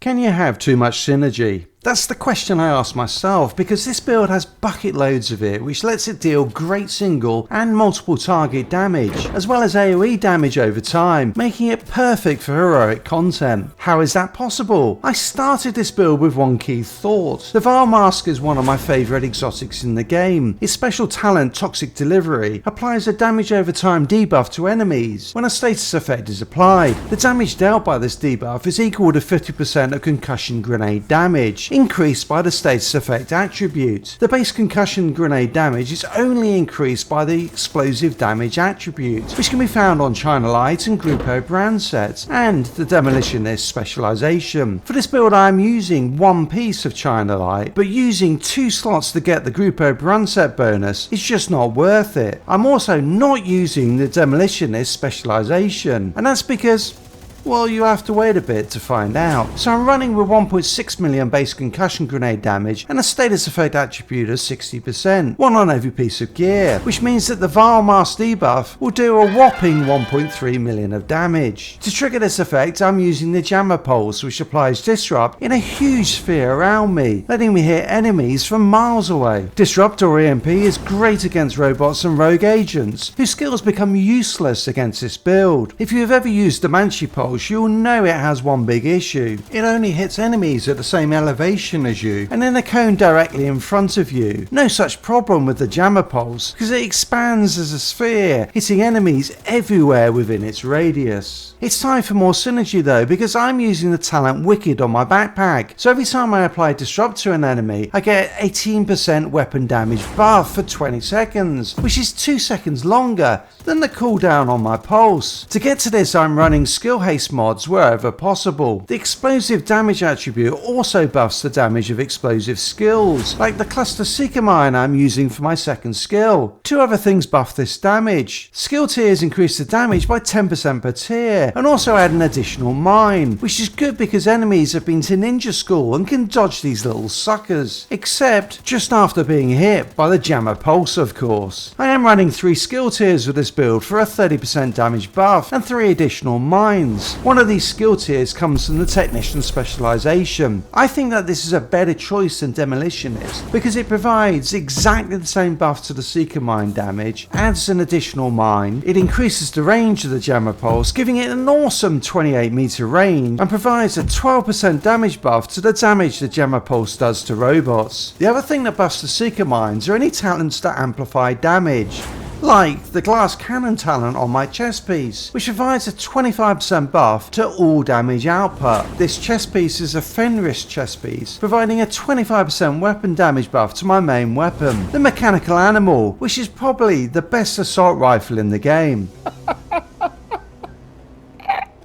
Can you have too much synergy? That's the question I ask myself, because this build has bucket loads of it, which lets it deal great single and multiple target damage, as well as AoE damage over time, making it perfect for heroic content. How is that possible? I started this build with one key thought. The Vile Mask is one of my favourite exotics in the game. Its special talent, Toxic Delivery, applies a damage over time debuff to enemies when a status effect is applied. The damage dealt by this debuff is equal to 50% of concussion grenade damage, increased by the status effect attribute. The base concussion grenade damage is only increased by the explosive damage attribute, which can be found on China Light and Grupo brand sets, and the Demolitionist Specialization. For this build I am using one piece of China Light, but using 2 slots to get the Grupo brand set bonus is just not worth it. I'm also not using the Demolitionist Specialization, and that's because, well, you have to wait a bit to find out. So I'm running with 1.6 million base concussion grenade damage and a status effect attribute of 60%, one on every piece of gear, which means that the Vile Mask debuff will do a whopping 1.3 million of damage. To trigger this effect, I'm using the Jammer Pulse, which applies Disrupt in a huge sphere around me, letting me hit enemies from miles away. Disrupt or EMP is great against robots and rogue agents, whose skills become useless against this build. If you have ever used the Manchi Pulse, you'll know it has one big issue. It only hits enemies at the same elevation as you and in a cone directly in front of you. No such problem with the Jammer Pulse, because it expands as a sphere, hitting enemies everywhere within its radius. It's time for more synergy though, because I'm using the talent Wicked on my backpack, so every time I apply Disrupt to an enemy, I get 18% weapon damage buff for 20 seconds, which is 2 seconds longer than the cooldown on my pulse. To get to this, I'm running skill haste mods wherever possible. The explosive damage attribute also buffs the damage of explosive skills, like the cluster seeker mine I'm using for my second skill. 2 other things buff this damage. Skill tiers increase the damage by 10% per tier, and also add an additional mine, which is good because enemies have been to ninja school and can dodge these little suckers, except just after being hit by the Jammer Pulse, of course. I am running 3 skill tiers with this build for a 30% damage buff and 3 additional mines. One of these skill tiers comes from the Technician Specialization. I think that this is a better choice than Demolitionist because it provides exactly the same buff to the Seeker Mine damage, adds an additional mine, it increases the range of the Jammer Pulse, giving it an awesome 28 meter range, and provides a 12% damage buff to the damage the Jammer Pulse does to robots. The other thing that buffs the Seeker Mines are any talents that amplify damage, like the glass cannon talent on my chest piece, which provides a 25% buff to all damage output. This chest piece is a Fenris chest piece, providing a 25% weapon damage buff to my main weapon, the mechanical animal, which is probably the best assault rifle in the game.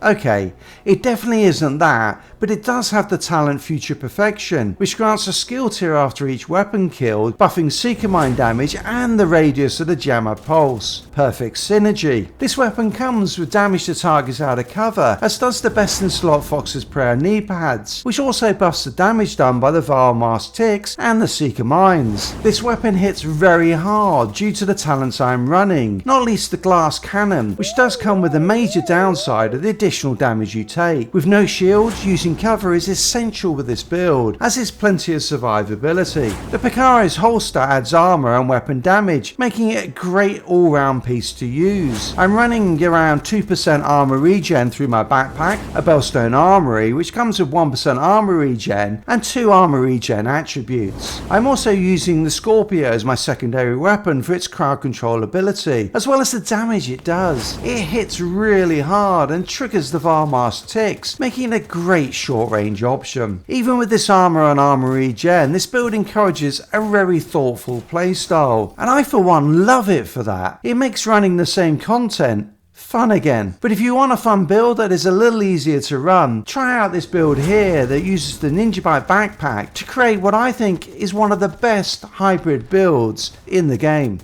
Okay, it definitely isn't that, but it does have the talent Future Perfection, which grants a skill tier after each weapon kill, buffing Seeker Mine damage and the radius of the Jammer Pulse. Perfect synergy. This weapon comes with damage to targets out of cover, as does the Best in Slot Fox's Prayer knee pads, which also buffs the damage done by the Vile Mask ticks and the Seeker Mines. This weapon hits very hard due to the talents I am running, not least the glass cannon, which does come with a major downside of the additional damage you take. With no shield, using cover is essential with this build, as is plenty of survivability. The Picari's holster adds armor and weapon damage, making it a great all-round piece to use. I'm running around 2% armor regen through my backpack, a Bellstone Armory, which comes with 1% armor regen and 2 armor regen attributes. I'm also using the Scorpio as my secondary weapon for its crowd control ability, as well as the damage it does. It hits really hard and triggers the Vile Mask ticks, making it a great short range option. Even with this armor and armor regen, this build encourages a very thoughtful playstyle, and I for one love it for that. It makes running the same content fun again. But if you want a fun build that is a little easier to run, try out this build here that uses the Ninja Bike backpack to create what I think is one of the best hybrid builds in the game.